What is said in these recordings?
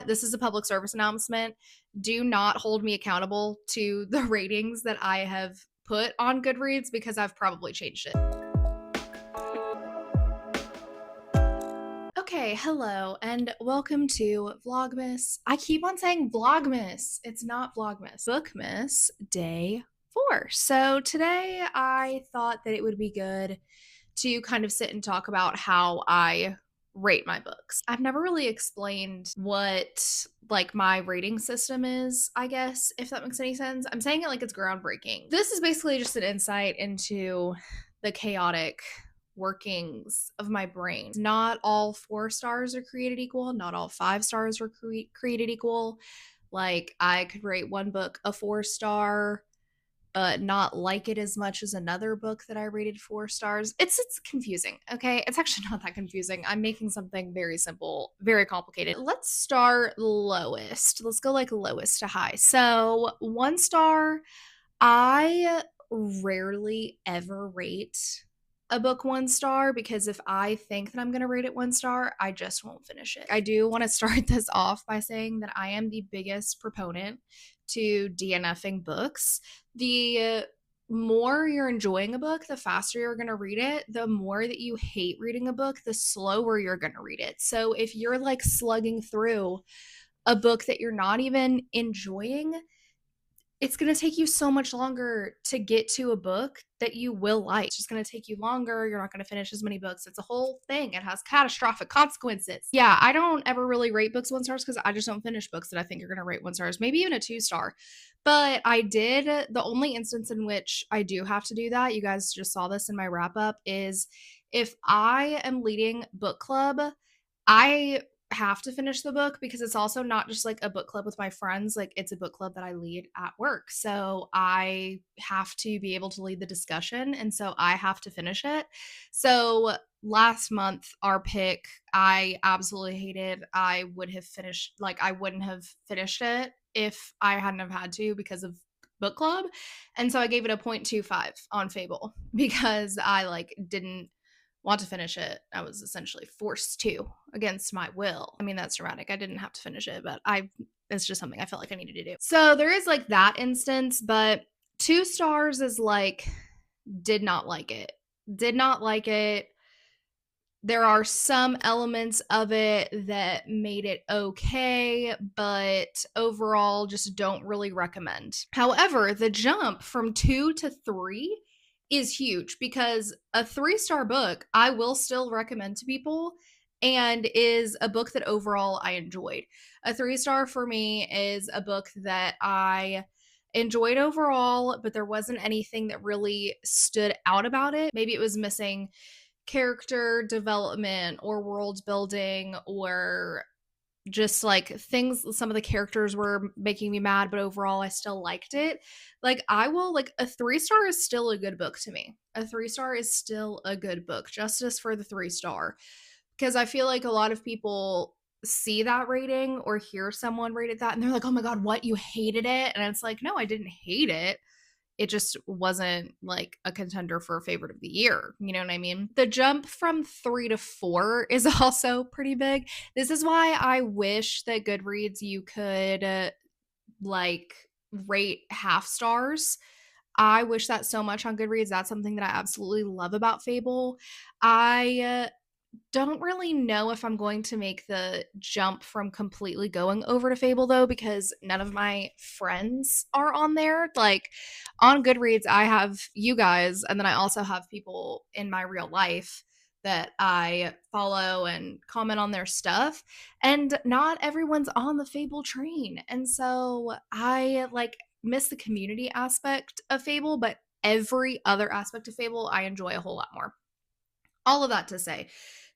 This is a public service announcement. Do not hold me accountable to the ratings that I have put on Goodreads because I've probably changed it. Okay, hello and welcome to Vlogmas. I keep on saying Vlogmas. It's not Vlogmas. Bookmas Day 4. So today I thought that it would be good to kind of sit and talk about how I rate my books. I've never really explained what like my rating system is, I guess, if that makes any sense. I'm saying it like it's groundbreaking. This is basically just an insight into the chaotic workings of my brain. Not all 4 stars are created equal, not all 5 stars are created equal. Like I could rate one book a 4 star but not like it as much as another book that I rated 4 stars. It's confusing, okay? It's actually not that confusing. I'm making something very simple, very complicated. Let's start lowest. Let's go like lowest to high. So 1 star, I rarely ever rate a book 1 star because if I think that I'm going to rate it 1 star, I just won't finish it. I do want to start this off by saying that I am the biggest proponent to DNFing books. The more you're enjoying a book, the faster you're going to read it. The more that you hate reading a book, the slower you're going to read it. So if you're like slugging through a book that you're not even enjoying, it's going to take you so much longer to get to a book that you will like. It's just going to take you longer. You're not going to finish as many books. It's a whole thing. It has catastrophic consequences. Yeah, I don't ever really rate books 1 stars because I just don't finish books that I think are going to rate 1 stars, maybe even a 2 star. But I did, the only instance in which I do have to do that, you guys just saw this in my wrap up, is if I am leading book club, I have to finish the book because it's also not just like a book club with my friends, like it's a book club that I lead at work. So I have to be able to lead the discussion and so I have to finish it. So last month our pick I absolutely hated. I wouldn't have finished it if I hadn't have had to because of book club. And so I gave it a 0.25 on Fable because I like didn't want to finish it. I was essentially forced to against my will. I mean, that's dramatic. I didn't have to finish it, but it's just something I felt like I needed to do. So there is like that instance, but 2 stars is like, did not like it. Did not like it. There are some elements of it that made it okay, but overall, just don't really recommend. However, the jump from 2 to 3 is huge because a 3 star book I will still recommend to people and is a book that overall I enjoyed. A 3 star for me is a book that I enjoyed overall, but there wasn't anything that really stood out about it. Maybe it was missing character development or world building or just like things, some of the characters were making me mad, but overall I still liked it. Like I will like a 3 star is still a good book to me. A 3 star is still a good book. Justice for the 3 star. Because I feel like a lot of people see that rating or hear someone rate it that and they're like, oh my God, what? You hated it? And it's like, no, I didn't hate it. It just wasn't like a contender for a favorite of the year. You know what I mean? The jump from 3 to 4 is also pretty big. This is why I wish that Goodreads you could like rate half stars. I wish that so much on Goodreads. That's something that I absolutely love about Fable. I don't really know if I'm going to make the jump from completely going over to Fable though, because none of my friends are on there. Like on Goodreads, I have you guys, and then I also have people in my real life that I follow and comment on their stuff. And not everyone's on the Fable train. And so I like miss the community aspect of Fable, but every other aspect of Fable I enjoy a whole lot more. All of that to say,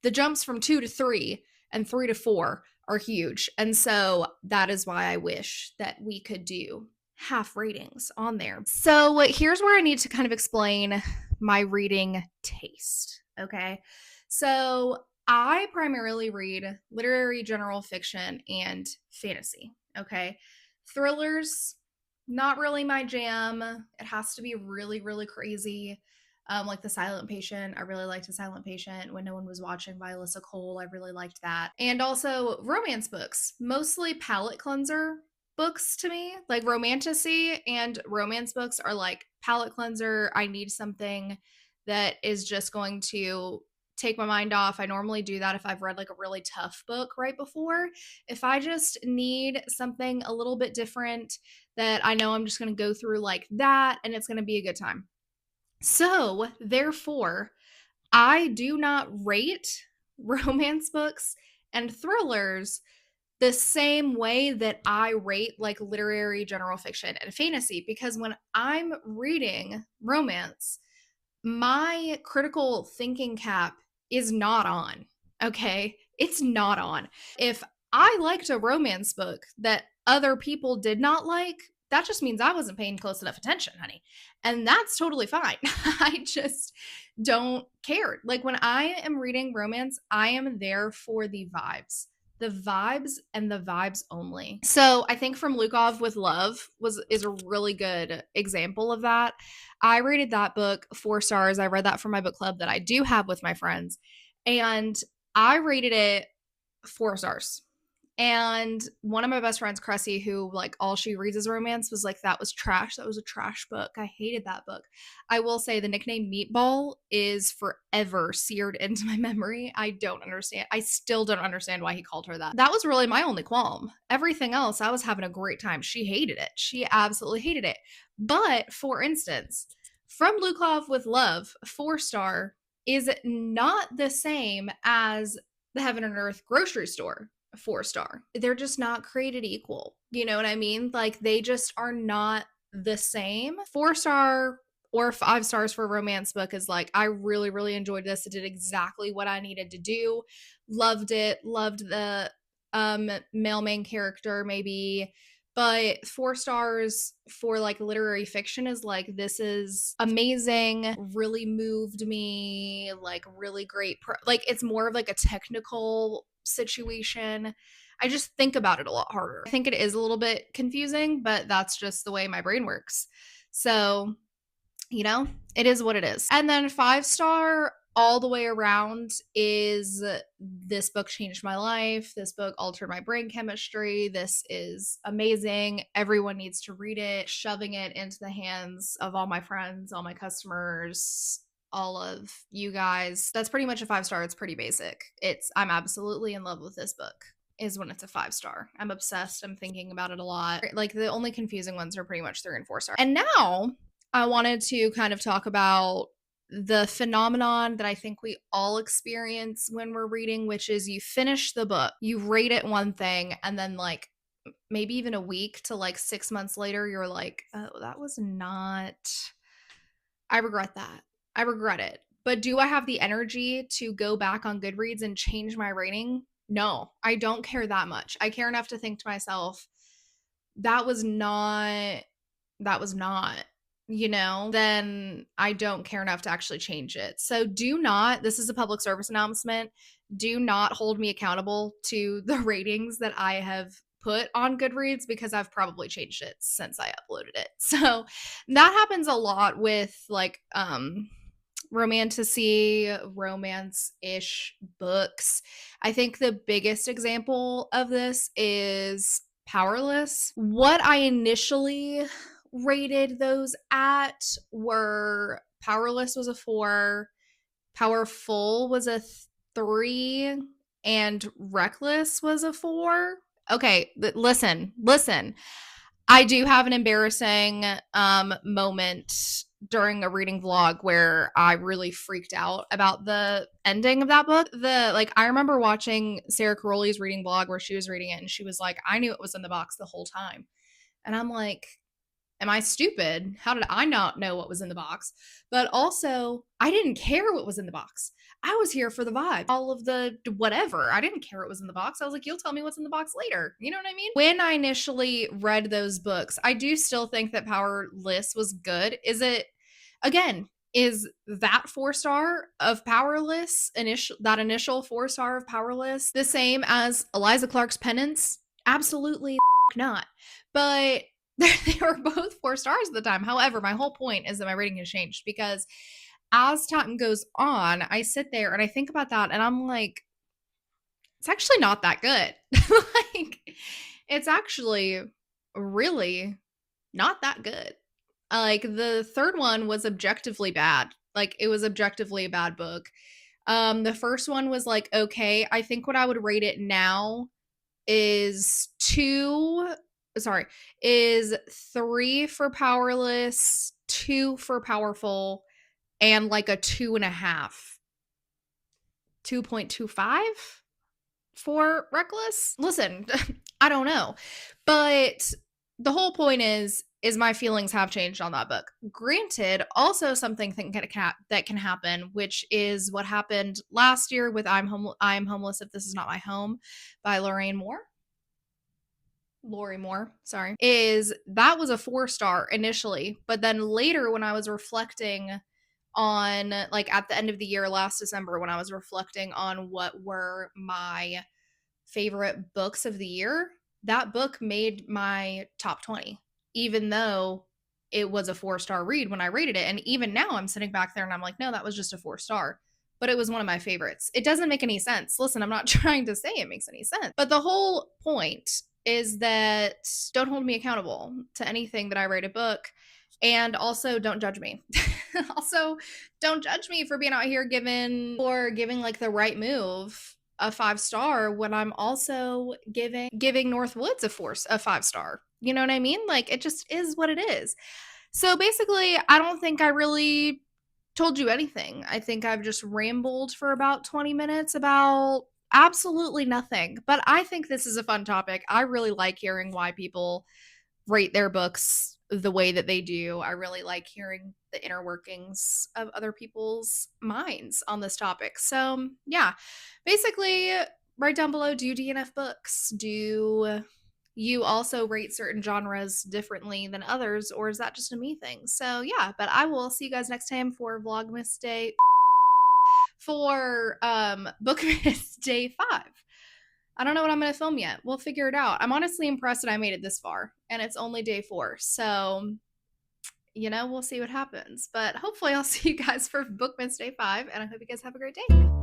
the jumps from 2 to 3 and 3 to 4 are huge. And so that is why I wish that we could do half ratings on there. So here's where I need to kind of explain my reading taste. Okay. So I primarily read literary general fiction and fantasy. Okay. Thrillers, not really my jam. It has to be really, really crazy. Like The Silent Patient. I really liked The Silent Patient. When No One Was Watching by Alyssa Cole. I really liked that. And also romance books, mostly palate cleanser books to me. Like romantasy and romance books are like palate cleanser. I need something that is just going to take my mind off. I normally do that if I've read like a really tough book right before. If I just need something a little bit different that I know I'm just going to go through like that and it's going to be a good time. So, therefore, I do not rate romance books and thrillers the same way that I rate like literary general fiction and fantasy, because when I'm reading romance, my critical thinking cap is not on. Okay. It's not on. If I liked a romance book that other people did not like, that just means I wasn't paying close enough attention, honey. And that's totally fine. I just don't care. Like when I am reading romance, I am there for the vibes and the vibes only. So I think From Lukov with Love is a really good example of that. I rated that book 4 stars. I read that for my book club that I do have with my friends. And I rated it 4 stars. And one of my best friends, Cressy, who like all she reads is romance, was like, that was trash. That was a trash book. I hated that book. I will say the nickname Meatball is forever seared into my memory. I don't understand. I still don't understand why he called her that. That was really my only qualm. Everything else, I was having a great time. She hated it. She absolutely hated it. But for instance, From Lukov with Love, 4 star, is not the same as the Heaven and Earth grocery store 4 star. They're just not created equal. You know what I mean? Like they just are not the same. 4 star or 5 stars for a romance book is like, I really, really enjoyed this. It did exactly what I needed to do. Loved it. Loved the male main character, maybe. But 4 stars for like literary fiction is like, this is amazing, really moved me, like really great. Like it's more of like a technical situation. I just think about it a lot harder. I think it is a little bit confusing, but that's just the way my brain works. So, it is what it is. And then 5 star all the way around is, this book changed my life. This book altered my brain chemistry. This is amazing. Everyone needs to read it, shoving it into the hands of all my friends, all my customers, all of you guys. That's pretty much a 5 star. It's pretty basic. I'm absolutely in love with this book is when it's a 5 star. I'm obsessed. I'm thinking about it a lot. Like the only confusing ones are pretty much 3 and 4 star. And now I wanted to kind of talk about the phenomenon that I think we all experience when we're reading, which is you finish the book, you rate it one thing, and then like maybe even a week to like 6 months later, you're like, oh, that was not. I regret that. I regret it. But do I have the energy to go back on Goodreads and change my rating? No, I don't care that much. I care enough to think to myself, that was not, then I don't care enough to actually change it. So this is a public service announcement, do not hold me accountable to the ratings that I have put on Goodreads, because I've probably changed it since I uploaded it. So that happens a lot with like romantasy, romance-ish books. I think the biggest example of this is Powerless. What I initially rated those at were Powerless was a 4, Powerful was a 3, and Reckless was a 4. Okay, listen. I do have an embarrassing moment during a reading vlog where I really freaked out about the ending of that book. I remember watching Sarah Caroli's reading vlog where she was reading it and she was like, I knew it was in the box the whole time. And I'm like, am I stupid? How did I not know what was in the box? But also, I didn't care what was in the box. I was here for the vibe. All of the whatever. I didn't care what was in the box. I was like, you'll tell me what's in the box later. You know what I mean? When I initially read those books, I do still think that Powerless was good. Is that 4 star of Powerless, that initial 4 star of Powerless, the same as Eliza Clark's Penance? Absolutely not. But they were both 4 stars at the time. However, my whole point is that my rating has changed because as time goes on, I sit there and I think about that and I'm like, it's actually not that good. Like, it's actually really not that good. Like, the third one was objectively bad. Like, it was objectively a bad book. The first one was like, okay. I think what I would rate it now is sorry, is 3 for powerless, 2 for powerful, and like a 2.5, 2.25 for reckless. Listen, I don't know. But the whole point is my feelings have changed on that book. Granted, also something that can happen, which is what happened last year with I'm Homeless If This Is Not My Home by Lori Moore, sorry, is that was a 4-star initially, but then later when I was reflecting on, like, at the end of the year last December, when I was reflecting on what were my favorite books of the year, that book made my top 20, even though it was a 4-star read when I rated it. And even now I'm sitting back there and I'm like, no, that was just a 4-star. But it was one of my favorites. It doesn't make any sense. Listen, I'm not trying to say it makes any sense. But the whole point is that don't hold me accountable to anything that I rate a book. And also don't judge me. Also, don't judge me for being out here giving like the right move a 5-star when I'm also giving Northwoods a 5-star. You know what I mean? Like, it just is what it is. So basically, I don't think I really told you anything. I think I've just rambled for about 20 minutes about absolutely nothing. But I think this is a fun topic. I really like hearing why people rate their books the way that they do. I really like hearing the inner workings of other people's minds on this topic. So, yeah, basically, write down below, do you DNF books? Do you also rate certain genres differently than others, or is that just a me thing? So, yeah, but I will see you guys next time for Vlogmas Day for Bookmas Day 5. I don't know what I'm going to film yet. We'll figure it out. I'm honestly impressed that I made it this far, and it's only day 4. So, we'll see what happens. But hopefully I'll see you guys for Bookmas Day 5, and I hope you guys have a great day.